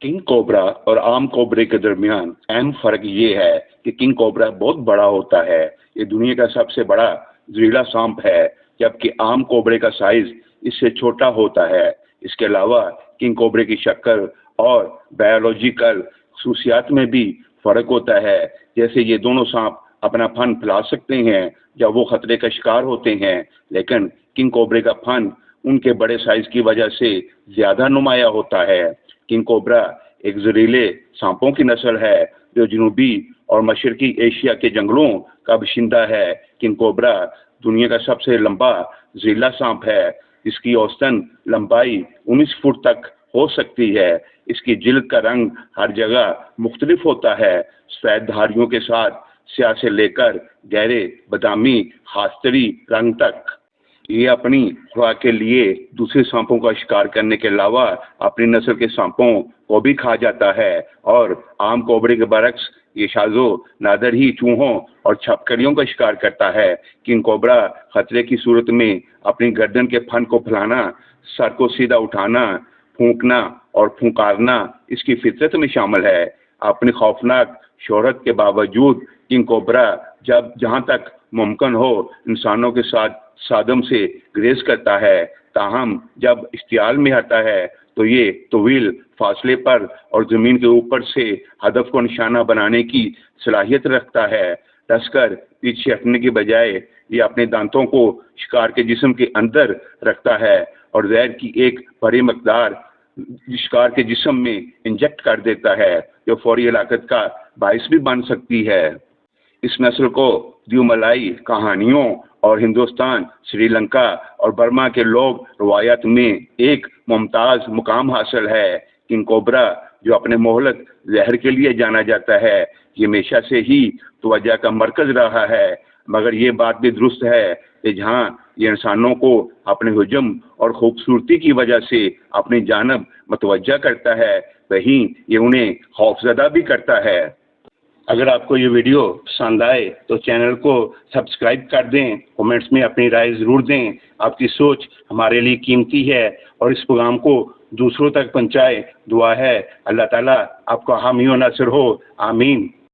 King cobra और आम कोबरे के दरमियान अहम फर्क ये है कि किंग कोबरा बहुत बड़ा होता है। ये दुनिया का सबसे बड़ा जहरीला सांप है, जबकि आम कोबरे का साइज इससे छोटा होता है। इसके अलावा किंग कोबरे की शक्ल और बायोलॉजिकल खसूसियात में भी फर्क होता है। जैसे ये दोनों सांप अपना फन फैला सकते हैं जब वो खतरे का शिकार होते हैं, लेकिन किंग कोबरे का फन उनके बड़े साइज की वजह से ज्यादा नुमाया होता है। किंग कोबरा एक जहरीले सांपों की नस्ल है जो जनूबी और मशरकी एशिया के जंगलों का बाशिंदा है। किंग कोबरा दुनिया का सबसे लंबा जहरीला सांप है, जिसकी औसतन लंबाई 19 फुट तक हो सकती है। इसकी जिल्द का रंग हर जगह मुख्तलिफ होता है, सफेद धारियों के साथ स्याह से लेकर गहरे बादामी खास्तरी रंग तक। ये अपनी खुराक के लिए दूसरे सांपों का शिकार करने के अलावा अपनी नस्ल के सांपों को भी खा जाता है, और आम कोबरे के बरक्स ये शाजो नादर ही चूहों और छपकलियों का शिकार करता है। किंग कोबरा खतरे की सूरत में अपनी गर्दन के फन को फैलाना, सर को सीधा उठाना, फूंकना और फुंकारना इसकी फितरत में शामिल है। अपनी खौफनाक शोहरत के बावजूद किंग कोबरा जब जहां तक मुमकिन हो इंसानों के साथ सादम से ग्रेज करता है, ताहम जब इश्तियाल में आता है तो ये तवील फासले पर और जमीन के ऊपर से हदफ को निशाना बनाने की सलाहियत रखता है। डसकर पीछे हटने के बजाय ये अपने दांतों को शिकार के जिस्म के अंदर रखता है और जहर की एक बड़ी मकदार शिकार के जिस्म में इंजेक्ट कर देता है, जो फौरी हलाकत का बाइस भी बन सकती है। इस नस्ल को द्यूमलाई कहानियों और हिंदुस्तान, श्रीलंका और बर्मा के लोग रवायत में एक मुमताज मुकाम हासिल है। किंग कोबरा जो अपने मोहलक जहर के लिए जाना जाता है, ये हमेशा से ही तवज्जो का मरकज रहा है, मगर ये बात भी दुरुस्त है कि जहाँ ये इंसानों को अपने हुजम और खूबसूरती की वजह से अपनी जानब मतवज्जा करता है, वहीं ये उन्हें खौफजदा भी करता है। अगर आपको ये वीडियो पसंद आए तो चैनल को सब्सक्राइब कर दें, कमेंट्स में अपनी राय ज़रूर दें। आपकी सोच हमारे लिए कीमती है और इस प्रोग्राम को दूसरों तक पहुंचाए। दुआ है अल्लाह ताला आपका हामी व नासिर हो। आमीन।